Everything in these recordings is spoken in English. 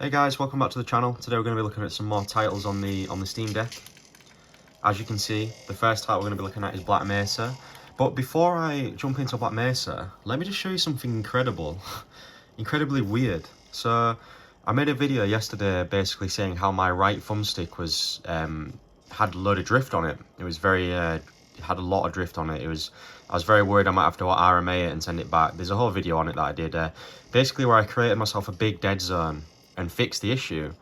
Hey guys, welcome back to the channel. Today we're going to be looking at some more titles on the Steam Deck. As you can see, the first title we're going to be looking at is Black Mesa. But before I jump into Black Mesa, let me just show you something incredible. Incredibly weird. So, I made a video yesterday basically saying how my right thumbstick was, had a load of drift on it. It was very, it had a lot of drift on it. I was very worried I might have to RMA it and send it back. There's a whole video on it that I did, basically where I created myself a big dead zone and fix the issue.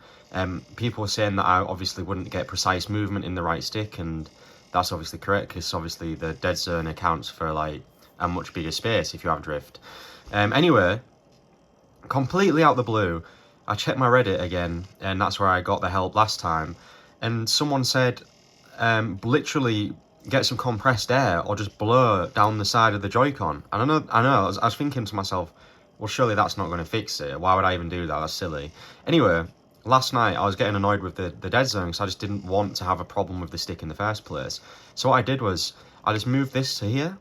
People were saying that I obviously wouldn't get precise movement in the right stick, and that's obviously correct because obviously the dead zone accounts for like a much bigger space if you have drift. Anyway, completely out the blue, I checked my Reddit again, and that's where I got the help last time. And someone said, literally get some compressed air or just blow down the side of the Joy-Con. And I was thinking to myself, well, surely that's not going to fix it. Why would I even do that? That's silly. Anyway, last night I was getting annoyed with the dead zone because I just didn't want to have a problem with the stick in the first place. So what I did was I just moved this to here,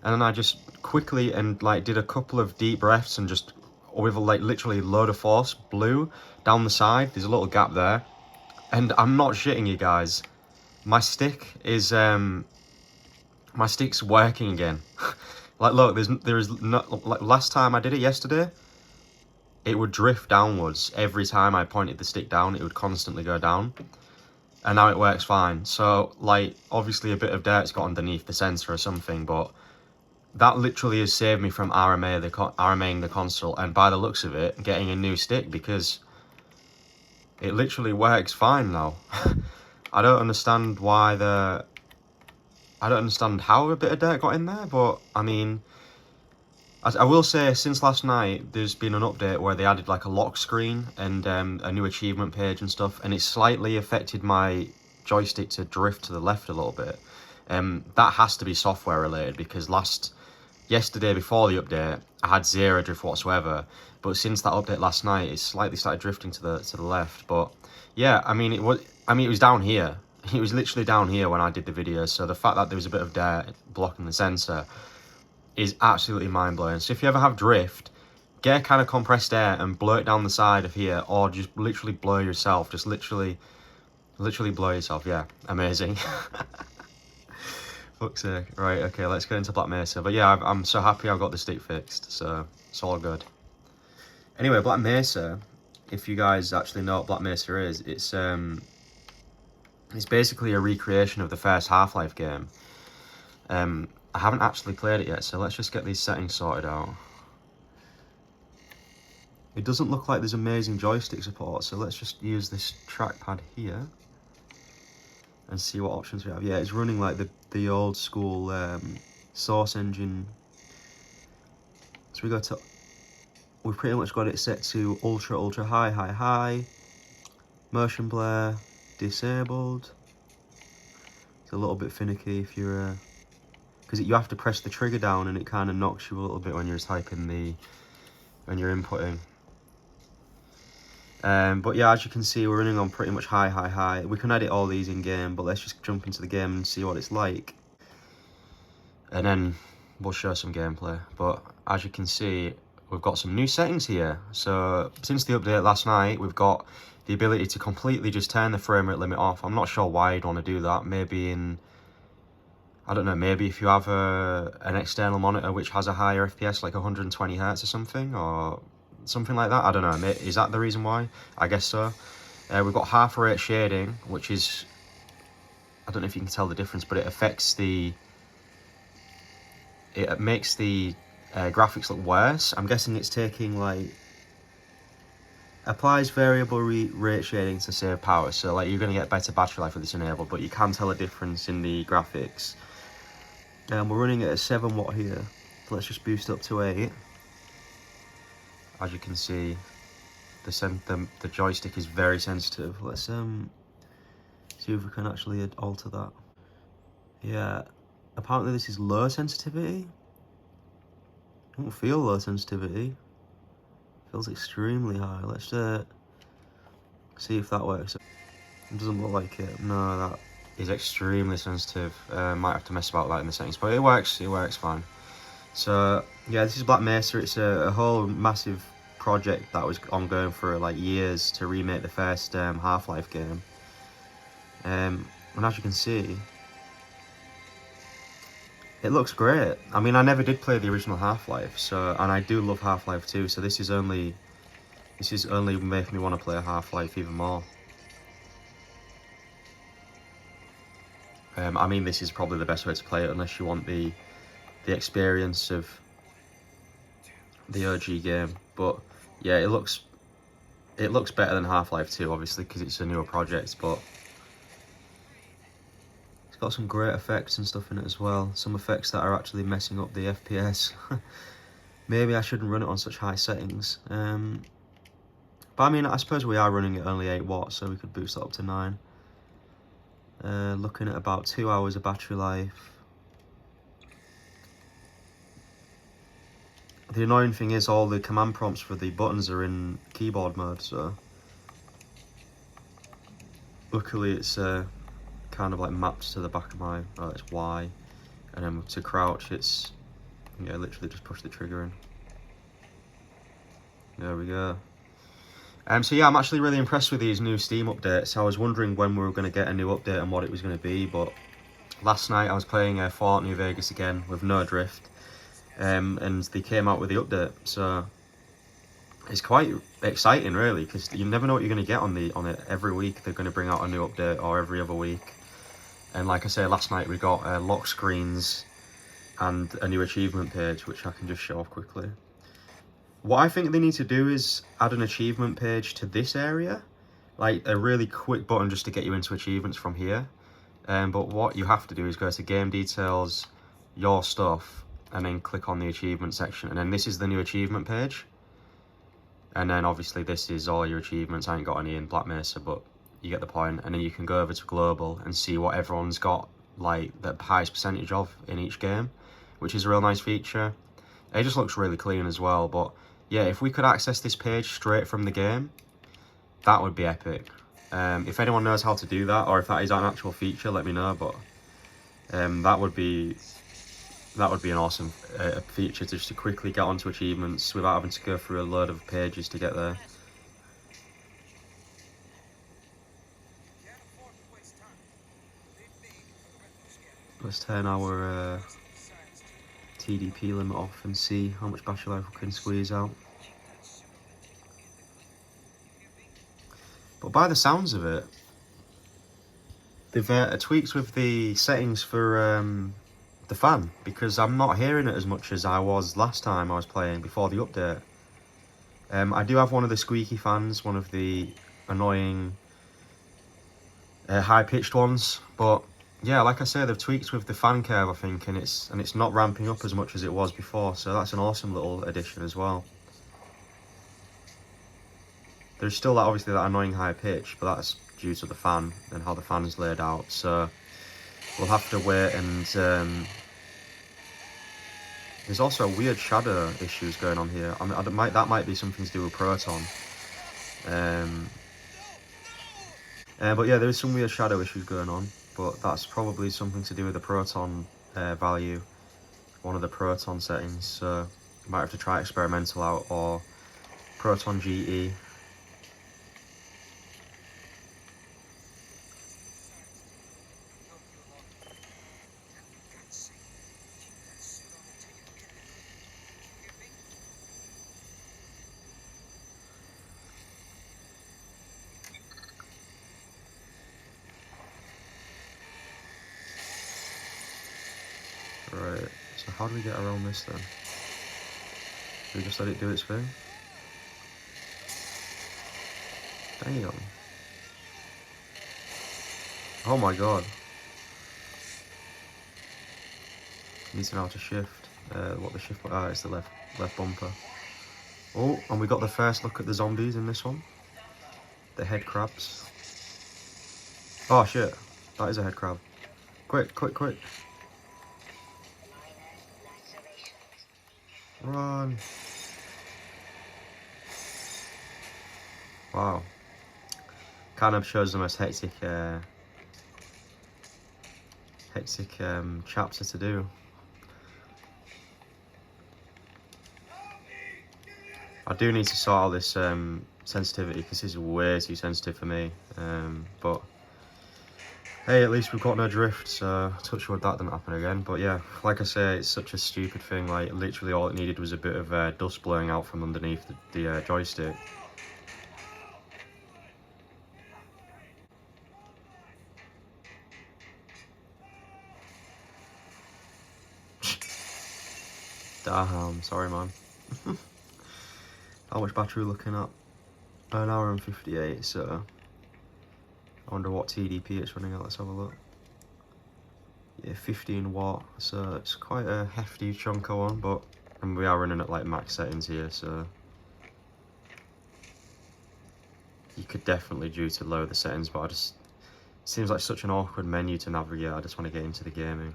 and then I just quickly and like did a couple of deep breaths and just with like literally load of force blew down the side. There's a little gap there, and I'm not shitting you guys. My stick is my stick's working again. Like, look, there is not, like, last time I did it yesterday, it would drift downwards. Every time I pointed the stick down, it would constantly go down. And now it works fine. So, like, obviously a bit of dirt's got underneath the sensor or something, but that literally has saved me from RMAing the console, and by the looks of it, getting a new stick, because it literally works fine now. I don't understand I don't understand how a bit of dirt got in there, but I mean, I will say since last night, there's been an update where they added like a lock screen and a new achievement page and stuff, and it slightly affected my joystick to drift to the left a little bit. That has to be software related, because yesterday before the update, I had zero drift whatsoever, but since that update last night, it slightly started drifting to the left. But yeah, I mean, it was down here. It was literally down here when I did the video, so the fact that there was a bit of dirt blocking the sensor is absolutely mind-blowing. So if you ever have drift, get a kind of compressed air and blow it down the side of here, or just literally blow yourself. Just literally blow yourself. Yeah, amazing. Fuck's sake. Right, okay, let's get into Black Mesa. But yeah, I'm so happy I've got the stick fixed, so it's all good. Anyway, Black Mesa, if you guys actually know what Black Mesa is, it's basically a recreation of the first Half-Life game. I haven't actually played it yet, so let's just get these settings sorted out. It doesn't look like there's amazing joystick support, so let's just use this trackpad here and see what options we have. Yeah, it's running like the old school Source engine. So we've pretty much got it set to ultra high, motion blur disabled. It's a little bit finicky if you're because you have to press the trigger down, and it kind of knocks you a little bit when you're typing when you're inputting. But yeah, as you can see, we're running on pretty much high. We can edit all these in game, but let's just jump into the game and see what it's like, and then we'll show some gameplay. But as you can see, we've got some new settings here. So since the update last night, we've got the ability to completely just turn the frame rate limit off. I'm not sure why you'd want to do that. Maybe I don't know, maybe if you have an external monitor which has a higher FPS, like 120 Hz or something like that. I don't know, is that the reason why? I guess so. We've got half rate shading, which is, I don't know if you can tell the difference, but it makes the graphics look worse. I'm guessing it's taking like, applies variable rate shading to save power, so like you're going to get better battery life with this enabled, but you can tell a difference in the graphics. We're running at a 7 watt here, so let's just boost up to 8. As you can see, the joystick is very sensitive. Let's see if we can actually alter that. Yeah, apparently this is low sensitivity. I don't feel low sensitivity. Feels extremely high. Let's see if that works. It doesn't look like it. No, that is extremely sensitive. Might have to mess about that in the settings, but it works fine. So yeah, this is Black Mesa. It's a whole massive project that was ongoing for like years to remake the first Half-Life game. And as you can see, it looks great. I mean, I never did play the original Half-Life, so, and I do love Half-Life 2, so this is only making me want to play Half-Life even more. I mean, this is probably the best way to play it, unless you want the experience of the OG game. But yeah, it looks better than Half-Life 2, obviously, because it's a newer project, but it's got some great effects and stuff in it as well. Some effects that are actually messing up the FPS. Maybe I shouldn't run it on such high settings. But I mean, I suppose we are running it only 8 watts, so we could boost that up to 9. Looking at about 2 hours of battery life. The annoying thing is all the command prompts for the buttons are in keyboard mode, so luckily it's kind of like mapped to the back of my, oh, it's Y, and then to crouch it's, yeah, literally just push the trigger in. There we go. So yeah, I'm actually really impressed with these new Steam updates. I was wondering when we were going to get a new update and what it was going to be, but last night I was playing Fallout New Vegas again with no drift, and they came out with the update, so it's quite exciting really, because you never know what you're going to get on it. Every week they're going to bring out a new update, or every other week. And like I say, last night we got lock screens and a new achievement page, which I can just show off quickly. What I think they need to do is add an achievement page to this area, like a really quick button just to get you into achievements from here. But what you have to do is go to game details, your stuff, and then click on the achievement section. And then this is the new achievement page. And then obviously this is all your achievements. I ain't got any in Black Mesa, but you get the point. And then you can go over to global and see what everyone's got, like the highest percentage of in each game, which is a real nice feature. It just looks really clean as well. But yeah, if we could access this page straight from the game, that would be epic. If anyone knows how to do that, or if that is an actual feature, let me know. But that would be an awesome feature, just to quickly get onto achievements without having to go through a load of pages to get there. Let's turn our TDP limit off and see how much battery life we can squeeze out. But by the sounds of it, they've tweaked with the settings for the fan, because I'm not hearing it as much as I was last time I was playing before the update. I do have one of the squeaky fans, one of the annoying high-pitched ones, but yeah, like I say, they've tweaked with the fan curve, I think, and it's not ramping up as much as it was before, so that's an awesome little addition as well. There's still that, obviously, that annoying high pitch, but that's due to the fan and how the fan is laid out, so we'll have to wait. And there's also weird shadow issues going on here. I mean, that might be something to do with Proton. But yeah, there is some weird shadow issues going on, but that's probably something to do with the Proton value, one of the Proton settings, so you might have to try experimental out, or Proton GE. Right, so how do we get around this then? Do we just let it do its thing? Damn. Oh my god. Need to know how to shift. What the shift... Ah, it's the left bumper. Oh, and we got the first look at the zombies in this one. The head crabs. Oh shit, that is a head crab. Quick, quick, quick. Run. Wow. Kind of shows the most hectic chapter to do. I do need to sort out this sensitivity because this is way too sensitive for me. But hey, at least we've got no drift, so touch wood that didn't happen again. But yeah, like I say, it's such a stupid thing. Like literally all it needed was a bit of dust blowing out from underneath the joystick. Damn, sorry man. How much battery looking at? An hour and 58, so I wonder what TDP it's running at. Let's have a look. Yeah, 15 watt, so it's quite a hefty chunk of one, but and we are running at like max settings here, so you could definitely do to lower the settings, but it seems like such an awkward menu to navigate. I just want to get into the gaming.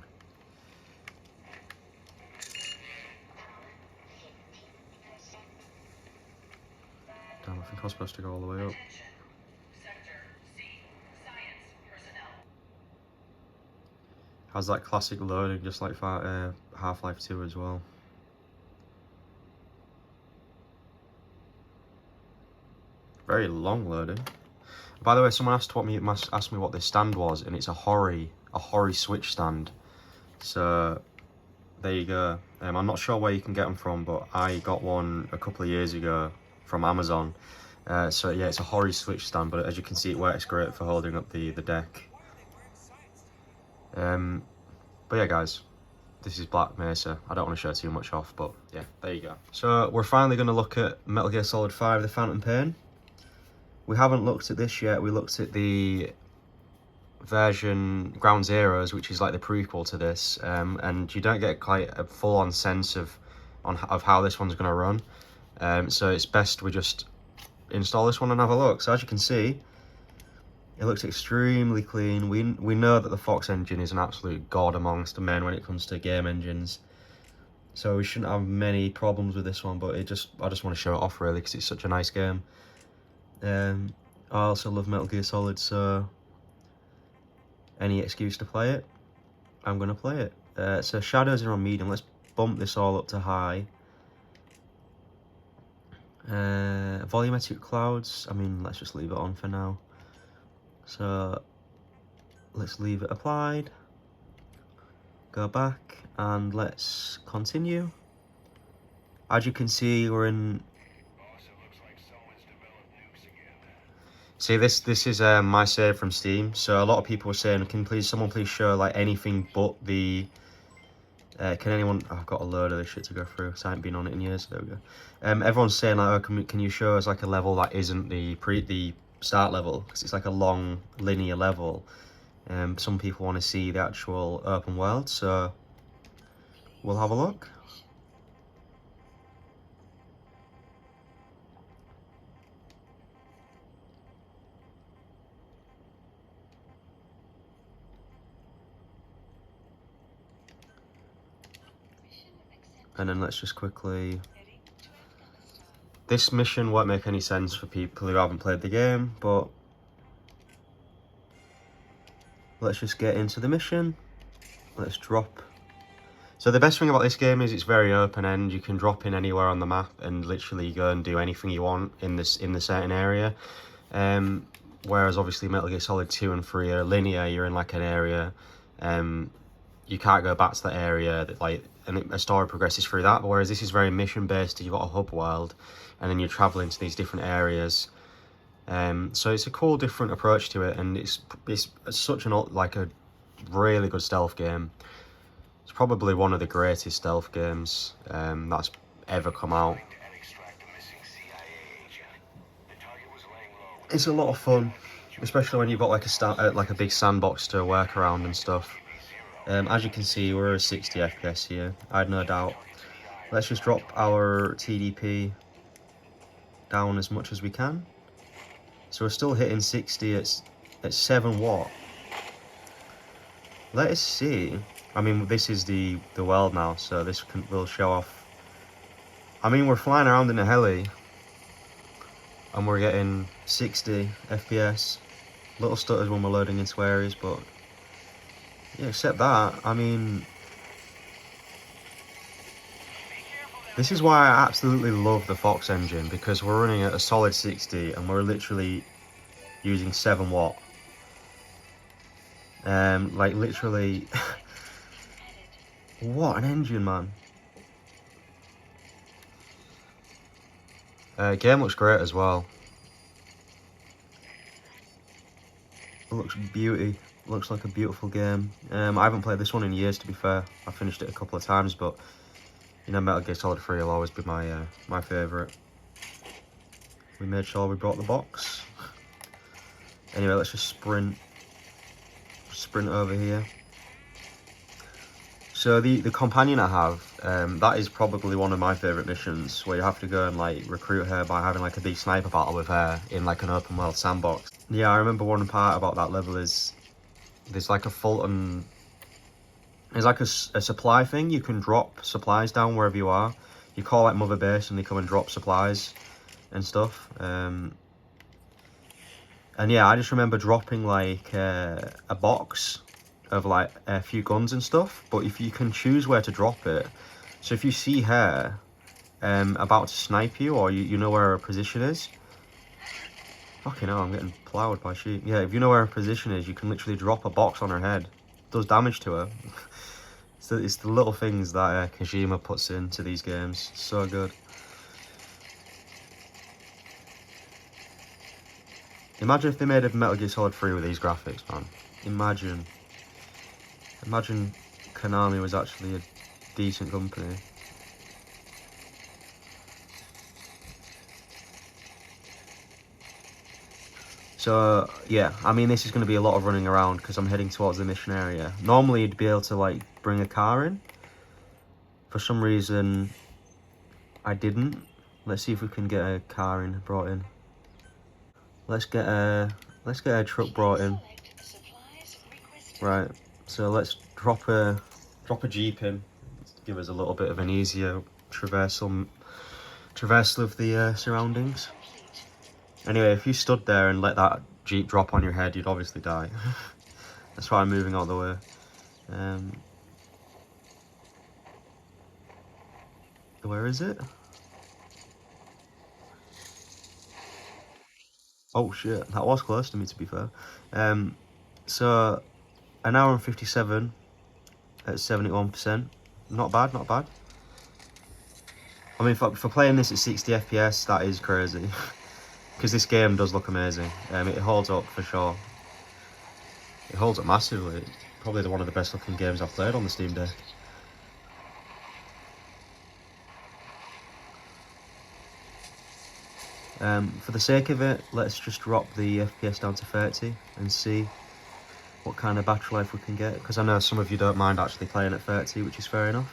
Damn, I think I was supposed to go all the way up. Has that classic loading, just like Half-Life 2 as well. Very long loading. By the way, someone asked me what this stand was, and it's a Hori Switch stand. So there you go. I'm not sure where you can get them from, but I got one a couple of years ago from Amazon. So yeah, it's a Hori Switch stand, but as you can see, it works great for holding up the deck. But yeah, guys, this is Black Mesa. I don't want to show too much off, but yeah, there you go. So we're finally going to look at Metal Gear Solid 5: The Phantom Pain. We haven't looked at this yet. We looked at the version Ground Zeroes, which is like the prequel to this, and you don't get quite a full-on sense of how this one's going to run. So it's best we just install this one and have a look. So as you can see, it looks extremely clean. We know that the Fox engine is an absolute god amongst men when it comes to game engines, so we shouldn't have many problems with this one. But I just want to show it off really because it's such a nice game. I also love Metal Gear Solid, so any excuse to play it, I'm gonna play it. So shadows are on medium. Let's bump this all up to high. Volumetric clouds, I mean, let's just leave it on for now. So let's leave it applied, go back, and let's continue. As you can see, we're in... See, this is my save from Steam. So a lot of people were saying, can someone please show like anything but the... can anyone... I've got a load of this shit to go through, so I haven't been on it in years. There we go. Everyone's saying like, oh, can you show us like a level that isn't the start level, because it's like a long linear level. Some people want to see the actual open world, so we'll have a look. And then let's just quickly... This mission won't make any sense for people who haven't played the game, but let's just get into the mission. Let's drop. So the best thing about this game is it's very open-end. You can drop in anywhere on the map and literally go and do anything you want in the certain area. Whereas obviously Metal Gear Solid 2 and 3 are linear. You're in like an area. You can't go back to that area and a story progresses through that. But whereas this is very mission-based, you've got a hub world, and then you're traveling to these different areas. So it's a cool, different approach to it, and it's such a really good stealth game. It's probably one of the greatest stealth games that's ever come out. It's a lot of fun, especially when you've got like a big sandbox to work around and stuff. As you can see, we're at 60 FPS here. I had no doubt. Let's just drop our TDP down as much as we can. So we're still hitting 60 at 7 watt. Let us see. I mean, this is the world now, so this will show off. I mean, we're flying around in a heli, and we're getting 60 FPS. Little stutters when we're loading into areas, but yeah, except that, I mean, This is why I absolutely love the Fox engine, because we're running at a solid 60 and we're literally using 7 watt. Like literally, what an engine, man. Game looks great as well. It looks beauty. Looks like a beautiful game. I haven't played this one in years, to be fair. I finished it a couple of times, but you know, Metal Gear Solid 3 will always be my favourite. We made sure we brought the box. Anyway, let's just sprint over here. So the companion I have, that is probably one of my favourite missions, where you have to go and like recruit her by having like a big sniper battle with her in like an open world sandbox. Yeah, I remember one part about that level is there's like a Fulton. There's like a supply thing. You can drop supplies down wherever you are. You call like Mother Base and they come and drop supplies and stuff. And yeah, I just remember dropping like a box of like a few guns and stuff. But if you can choose where to drop it, so if you see her about to snipe you, or you know where her position is. Fucking hell, I'm getting ploughed by sheep. Yeah, if you know where her position is, you can literally drop a box on her head. It does damage to her. So it's the little things that Kojima puts into these games. So good. Imagine if they made a Metal Gear Solid 3 with these graphics, man. Imagine. Imagine Konami was actually a decent company. So, yeah, I mean, this is going to be a lot of running around because I'm heading towards the mission area. Normally, you'd be able to, like, bring a car in. For some reason, I didn't. Let's see if we can get a car brought in. Let's get a truck brought in. Right, so let's drop a jeep in. Give us a little bit of an easier traversal of the surroundings. Anyway, if you stood there and let that jeep drop on your head, you'd obviously die. That's why I'm moving out of the way. Where is it? Oh shit, that was close to me, to be fair. So an hour and 57 at 71%. Not bad, not bad. I mean, for playing this at 60 FPS, that is crazy. Because this game does look amazing. It holds up for sure. It holds up massively. It's probably one of the best looking games I've played on the Steam Deck. For the sake of it, let's just drop the FPS down to 30 and see what kind of battery life we can get. Because I know some of you don't mind actually playing at 30, which is fair enough.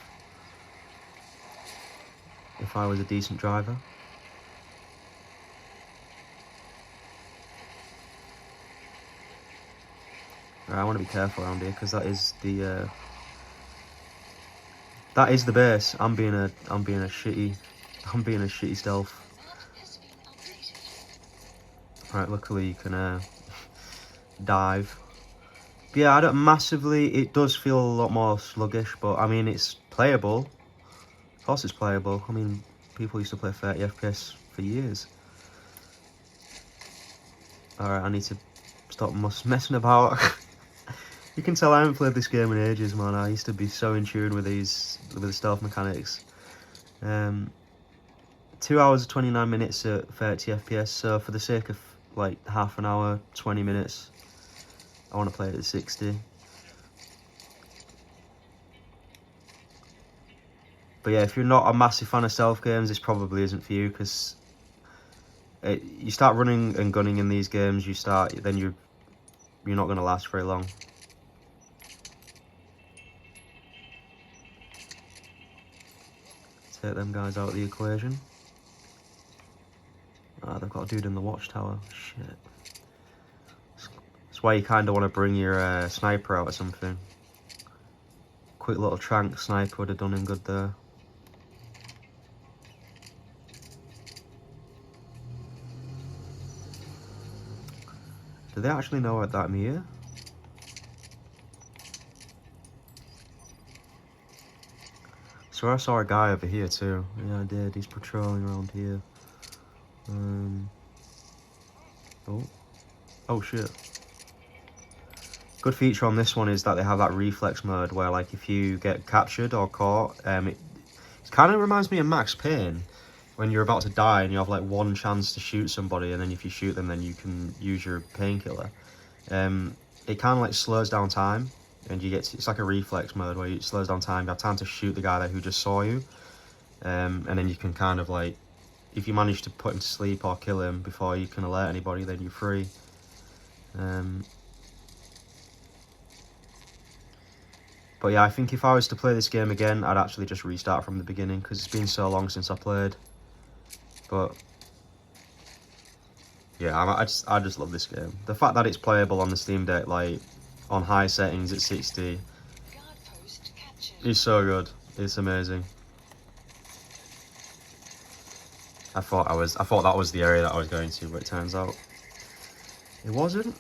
If I was a decent driver. Right, I want to be careful around here because that is the base. I'm being a shitty stealth. Right, luckily you can dive. But yeah, I don't massively. It does feel a lot more sluggish, but I mean it's playable. Of course it's playable. I mean, people used to play 30 FPS for years. Alright, I need to stop messing about. You can tell I haven't played this game in ages, man. I used to be so in tune with the stealth mechanics. 2 hours 29 minutes at 30 FPS, so for the sake of like half an hour, 20 minutes, I want to play it at 60. But yeah, if you're not a massive fan of stealth games, this probably isn't for you, because you start running and gunning in these games, then you're not going to last very long. Take them guys out of the equation. Ah, they've got a dude in the watchtower. Shit. That's why you kind of want to bring your sniper out or something. Quick little trank sniper would have done him good there. Do they actually know that I'm here? So I saw a guy over here too. Yeah, I did. He's patrolling around here. Oh. Oh shit. Good feature on this one is that they have that reflex mode where, like, if you get captured or caught, it kind of reminds me of Max Payne, when you're about to die and you have like one chance to shoot somebody, and then if you shoot them, then you can use your painkiller. It kind of like slows down time, and you get it's like a reflex mode where it slows down time. You have time to shoot the guy there who just saw you, and then you can kind of like, if you manage to put him to sleep or kill him before you can alert anybody, then you're free. But yeah, I think if I was to play this game again, I'd actually just restart from the beginning, because it's been so long since I played. But yeah, I just love this game. The fact that it's playable on the Steam Deck, like on high settings at 60, is so good. It's amazing. I thought that was the area that I was going to, but it turns out it wasn't.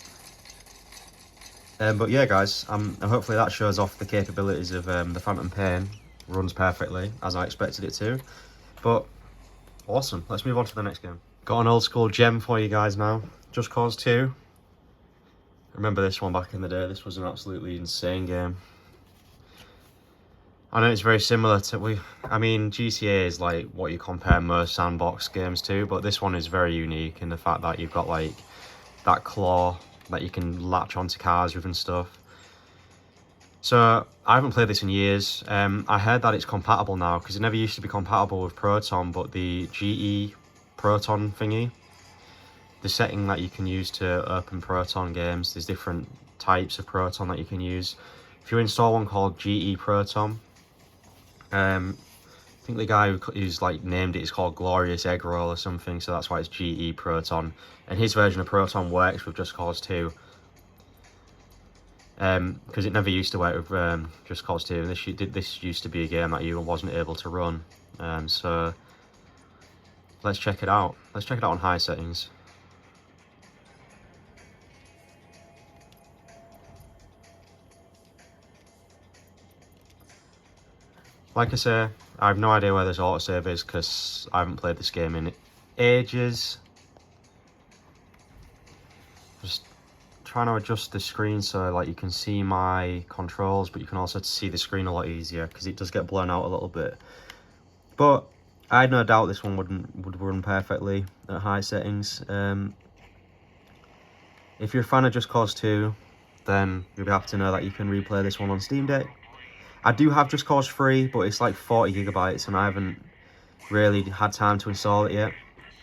But yeah, guys, hopefully that shows off the capabilities of the Phantom Pain. Runs perfectly, as I expected it to. But awesome. Let's move on to the next game. Got an old school gem for you guys now. Just Cause 2. Remember this one back in the day. This was an absolutely insane game. I know it's very similar to I mean, GTA is like what you compare most sandbox games to, but this one is very unique in the fact that you've got like that claw that you can latch onto cars with and stuff. So I haven't played this in years. I heard that it's compatible now, because it never used to be compatible with Proton, but the GE Proton thingy, the setting that you can use to open Proton games, there's different types of Proton that you can use. If you install one called GE Proton, I think the guy who's like named it is called Glorious Egg Roll or something, so that's why it's GE Proton. And his version of Proton works with Just Cause 2. Because it never used to work with Just Cause 2. This used to be a game that you wasn't able to run. So let's check it out. Let's check it out on high settings. Like I say, I have no idea where this autosave is, because I haven't played this game in ages. Just trying to adjust the screen so like you can see my controls, but you can also see the screen a lot easier, because it does get blown out a little bit. But I had no doubt this one would run perfectly at high settings. If you're a fan of Just Cause 2, then you'll be happy to know that you can replay this one on Steam Deck. I do have Just Cause 3, but it's like 40 gigabytes, and I haven't really had time to install it yet.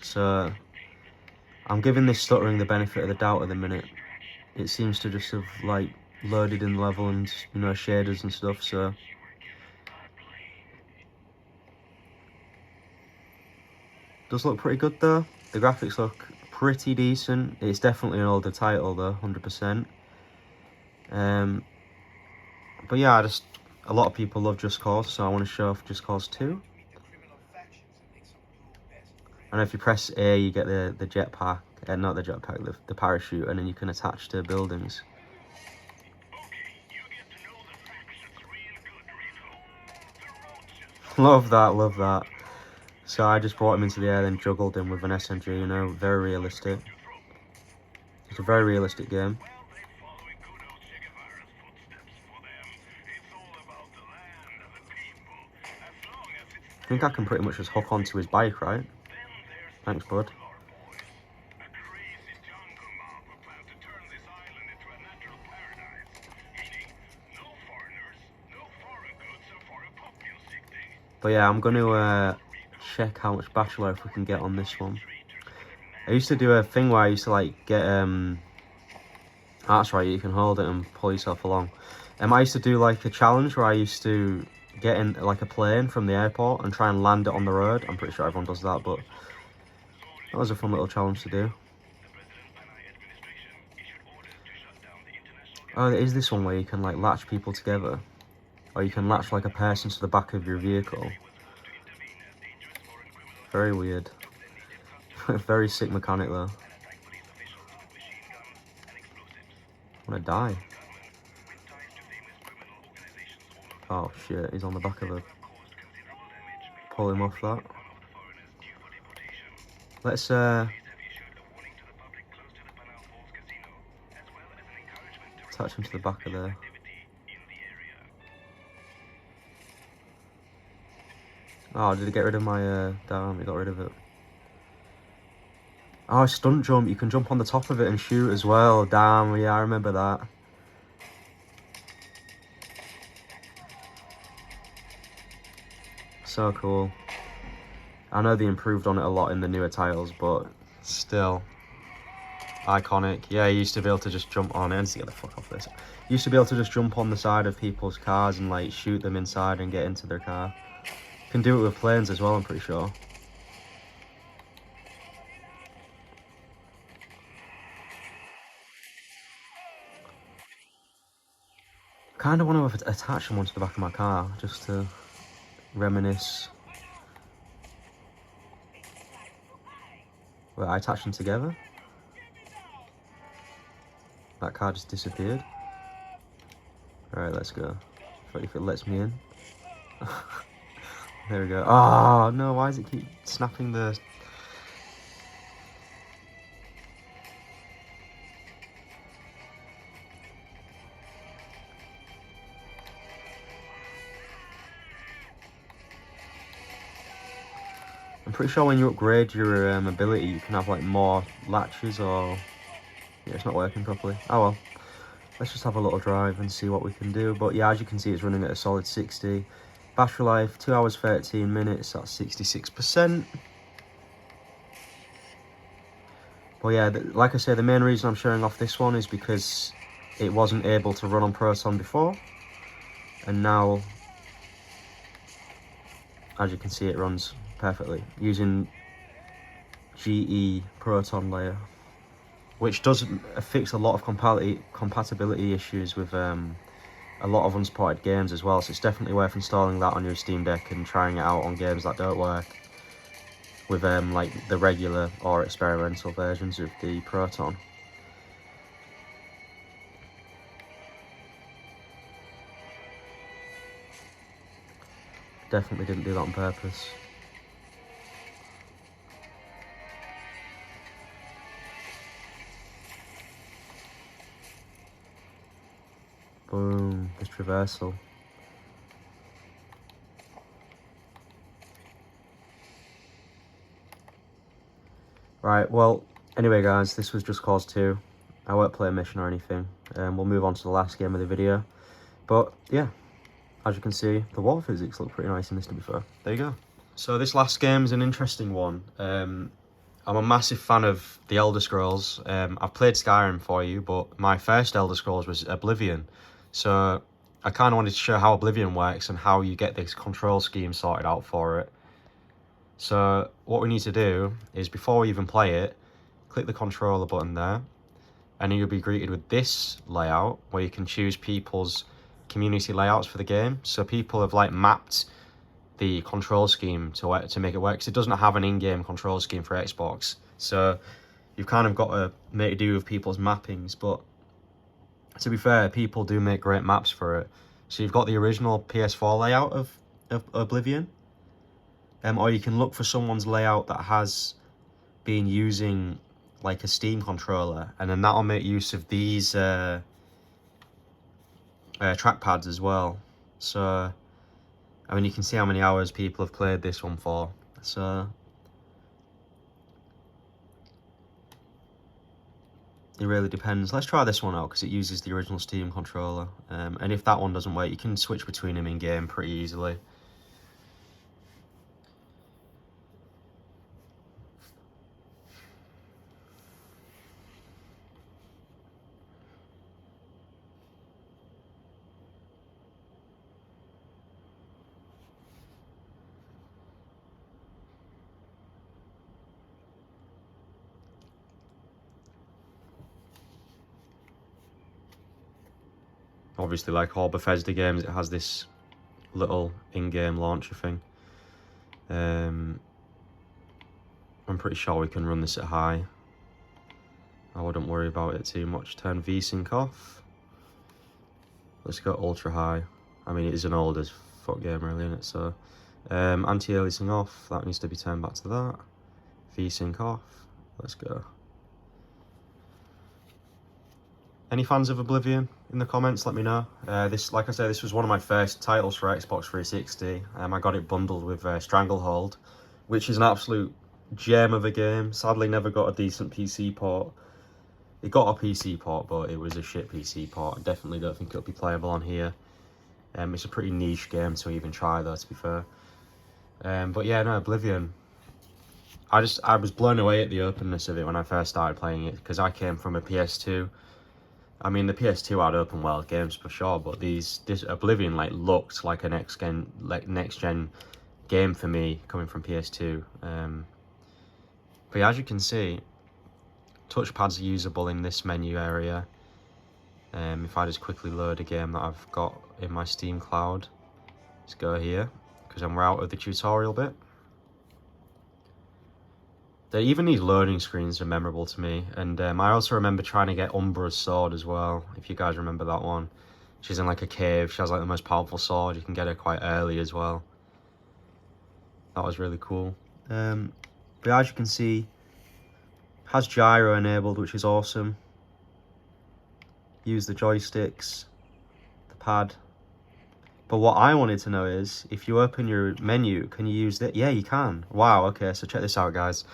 So I'm giving this stuttering the benefit of the doubt at the minute. It seems to just have like loaded in level and, you know, shaders and stuff, so does look pretty good though. The graphics look pretty decent. It's definitely an older title though, 100%. But yeah, a lot of people love Just Cause, so I want to show off Just Cause 2. And if you press A, you get the jetpack, not the jetpack, the parachute, and then you can attach to buildings. Love that, love that. So I just brought him into the air, then juggled him with an SMG, you know, very realistic. It's a very realistic game. I think I can pretty much just hook onto his bike, right? Thanks, bud. But yeah, I'm going to check how much battery life we can get on this one. I used to do a thing where I used to like get that's right, you can hold it and pull yourself along. I used to do like a challenge where I used to get in like a plane from the airport and try and land it on the road. I'm pretty sure everyone does that, but that was a fun little challenge to do. Oh, there is this one where you can like latch people together, or you can latch like a person to the back of your vehicle. Very weird. Very sick mechanic though. I'm gonna die. Oh shit, he's on the back of a pull him off that. Let's attach him to the back of there. Oh, did it get rid of my damn, it got rid of it. Oh, stunt jump, you can jump on the top of it and shoot as well. Damn, yeah, I remember that. So cool. I know they improved on it a lot in the newer titles, but still iconic. Yeah, you used to be able to just jump on it. I need to get the fuck off this. You used to be able to just jump on the side of people's cars and like shoot them inside and get into their car. You can do it with planes as well, I'm pretty sure. Kind of want to attach someone to the back of my car just to reminisce. Wait, I attached them together? That car just disappeared. Alright, let's go. If it lets me in. There we go. Oh, no, why does it keep snapping the... I'm pretty sure when you upgrade your ability, you can have like more latches or... Yeah, it's not working properly. Oh well. Let's just have a little drive and see what we can do. But yeah, as you can see, it's running at a solid 60. Battery life, 2 hours 13 minutes, that's 66%. But yeah, like I say, the main reason I'm showing off this one is because it wasn't able to run on Proton before. And now, as you can see, it runs perfectly using GE Proton layer, which does fix a lot of compatibility issues with a lot of unsupported games as well. So it's definitely worth installing that on your Steam Deck and trying it out on games that don't work with like the regular or experimental versions of the Proton. Definitely didn't do that on purpose. Boom, this traversal. Right, well, anyway guys, this was just Cause 2. I won't play a mission or anything. We'll move on to the last game of the video. But yeah, as you can see, the water physics look pretty nice in this, to be fair. There you go. So this last game is an interesting one. I'm a massive fan of the Elder Scrolls. I've played Skyrim for you, but my first Elder Scrolls was Oblivion. So I kind of wanted to show how Oblivion works and how you get this control scheme sorted out for it. So what we need to do is, before we even play it, click the controller button there, and then you'll be greeted with this layout where you can choose people's community layouts for the game. So people have like mapped the control scheme to make it work, because it doesn't have an in-game control scheme for Xbox. So you've kind of got to make do with people's mappings, but to be fair, people do make great maps for it. So you've got the original PS4 layout of Oblivion. Or you can look for someone's layout that has been using like a Steam controller, and then that'll make use of these trackpads as well. So, I mean, you can see how many hours people have played this one for. So, it really depends. Let's try this one out because it uses the original Steam controller. And if that one doesn't work, you can switch between them in game pretty easily. Obviously, like all Bethesda games, it has this little in-game launcher thing. I'm pretty sure we can run this at high. I wouldn't worry about it too much. Turn VSync off. Let's go ultra high. I mean, it is an old as fuck game, really, isn't it? So Anti-aliasing off, that needs to be turned back to that. V-sync off, let's go. Any fans of Oblivion in the comments? Let me know. This, like I said, this was one of my first titles for Xbox 360. I got it bundled with Stranglehold, which is an absolute gem of a game. Sadly, never got a decent PC port. It got a PC port, but it was a shit PC port. I definitely don't think it'll be playable on here. It's a pretty niche game to even try, though, to be fair. But yeah, no, Oblivion. I was blown away at the openness of it when I first started playing it, because I came from a PS2. I mean, the PS2 had open world games for sure, but this Oblivion looked like a next gen game for me, coming from PS2. But yeah, as you can see, touchpads are usable in this menu area. If I just quickly load a game that I've got in my Steam cloud, let's go here, because we're out of the tutorial bit. Even these loading screens are memorable to me, and I also remember trying to get Umbra's sword as well, if you guys remember that one. She's in like a cave, she has like the most powerful sword, you can get her quite early as well. That was really cool. But as you can see, has gyro enabled, which is awesome. Use the joysticks, the pad. But what I wanted to know is, if you open your menu, can you use that? Yeah, you can. Wow, okay, so check this out, guys.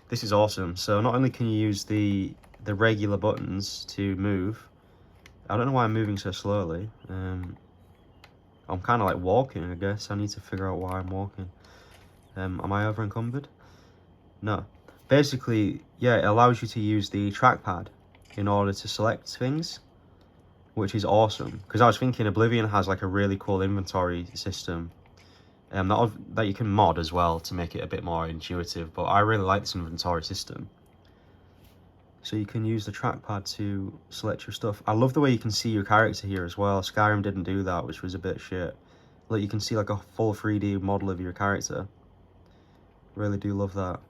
This is awesome. So not only can you use the regular buttons to move. I don't know why I'm moving so slowly. I'm kind of like walking, I guess. I need to figure out why I'm walking. Am I over encumbered? No. Basically, yeah, it allows you to use the trackpad in order to select things, which is awesome. Because I was thinking Oblivion has like a really cool inventory system. That you can mod as well to make it a bit more intuitive, but I really like this inventory system. So you can use the trackpad to select your stuff. I love the way you can see your character here as well. Skyrim didn't do that, which was a bit shit. Like, you can see like a full 3D model of your character. Really do love that.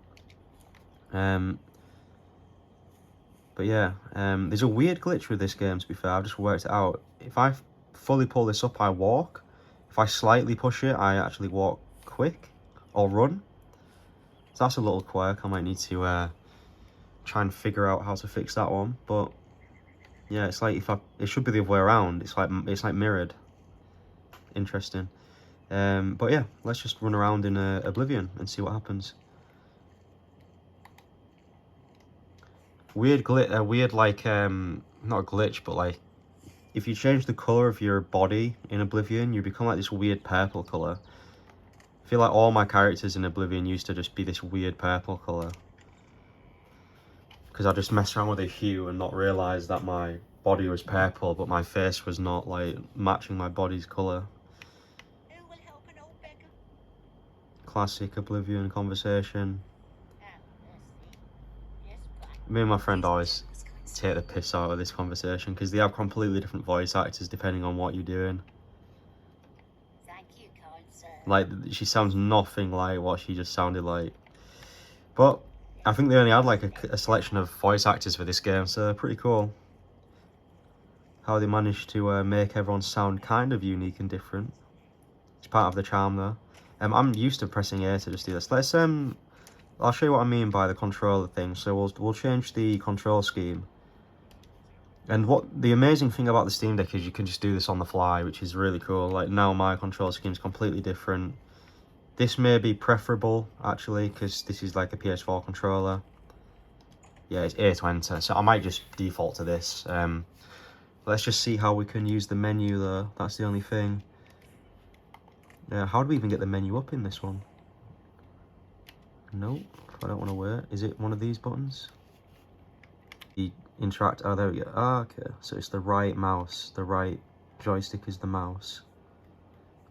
But yeah, there's a weird glitch with this game, to be fair. I've just worked it out. If I fully pull this up, I walk. If I slightly push it, I actually walk quick or run. So that's a little quirk. I might need to try and figure out how to fix that one. But yeah, it's like it should be the other way around. It's like mirrored. Interesting. But yeah, let's just run around in Oblivion and see what happens. Weird like not a glitch, but like, if you change the colour of your body in Oblivion, you become like this weird purple colour. I feel like all my characters in Oblivion used to just be this weird purple colour. Because I just messed around with a hue and not realise that my body was purple, but my face was not like matching my body's colour. Classic Oblivion conversation. Me and my friend always take the piss out of this conversation because they have completely different voice actors depending on what you're doing. Thank you, kind sir. Like, she sounds nothing like what she just sounded like. But I think they only had like a selection of voice actors for this game, so pretty cool. How they managed to make everyone sound kind of unique and different. It's part of the charm though. I'm used to pressing A to just do this. Let's I'll show you what I mean by the controller thing. So we'll change the control scheme. And what the amazing thing about the Steam Deck is, you can just do this on the fly, which is really cool. Like, now my control scheme is completely different. This may be preferable actually, because this is like a PS4 controller. Yeah, it's A to enter, so I might just default to this. Let's just see how we can use the menu though. That's the only thing. Yeah, how do we even get the menu up in this one? Nope, I don't want to wait. Is it one of these buttons? The interact, oh there we go. Ah, okay, so it's the right mouse, the right joystick is the mouse.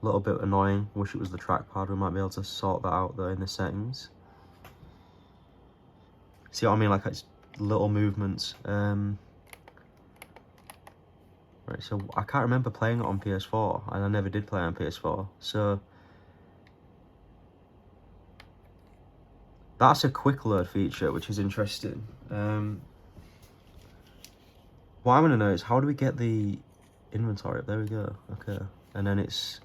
A little bit annoying, wish it was the trackpad. We might be able to sort that out though in the settings. See what I mean, like it's little movements. Right, so I can't remember playing it on PS4, and I never did play it on PS4, so that's a quick load feature, which is interesting. What I want to know is, how do we get the inventory up? There we go. Okay, and then it's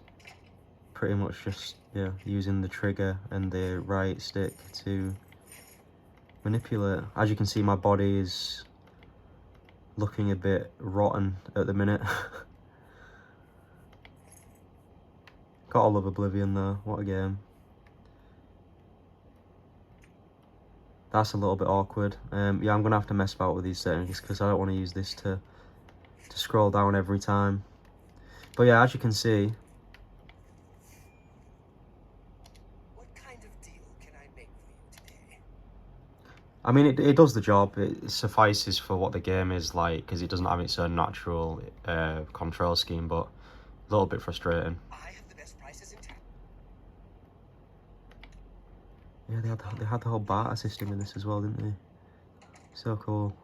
pretty much just, yeah, using the trigger and the right stick to manipulate. As you can see, my body is looking a bit rotten at the minute. Gotta love Oblivion though, what a game. That's a little bit awkward. Yeah, I'm gonna have to mess about with these settings because I don't want to use this to scroll down every time. But yeah, as you can see, What kind of deal can I make for you today? I mean, it does the job. It suffices for what the game is like because it doesn't have its own natural control scheme, but a little bit frustrating. I have the best prices in town. Yeah, they had the whole barter system in this as well, didn't they? So cool.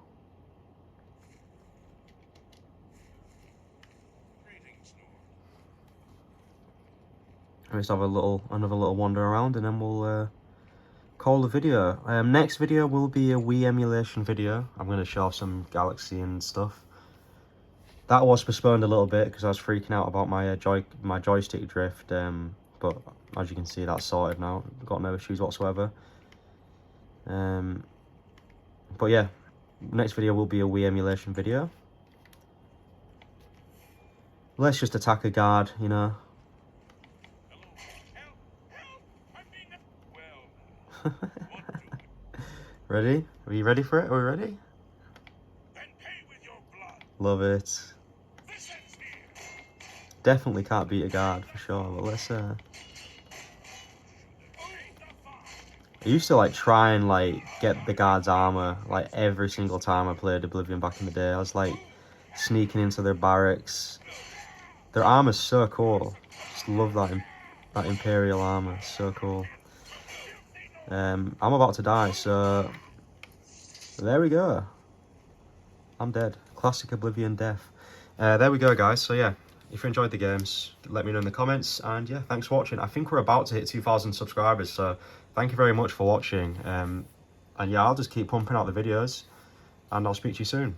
Let's have another little wander around, and then we'll call the video. Next video will be a Wii emulation video. I'm going to show off some Galaxy and stuff. That was postponed a little bit because I was freaking out about my joystick drift. But as you can see, that's sorted now. Got no issues whatsoever. But yeah, next video will be a Wii emulation video. Let's just attack a guard, you know. Ready? Are you ready for it? Are we ready? Then pay with your blood. Love it. This ends here. Definitely can't beat a guard for sure, but let's I used to like try and like get the guard's armor like every single time I played Oblivion back in the day. I was like sneaking into their barracks. Their armor's so cool. Just love that Imperial armor. It's so cool. I'm about to die, so there we go. I'm dead. Classic Oblivion death. There we go, guys. So yeah, if you enjoyed the games, let me know in the comments. And yeah, thanks for watching. I think we're about to hit 2,000 subscribers, so thank you very much for watching. And yeah, I'll just keep pumping out the videos, and I'll speak to you soon.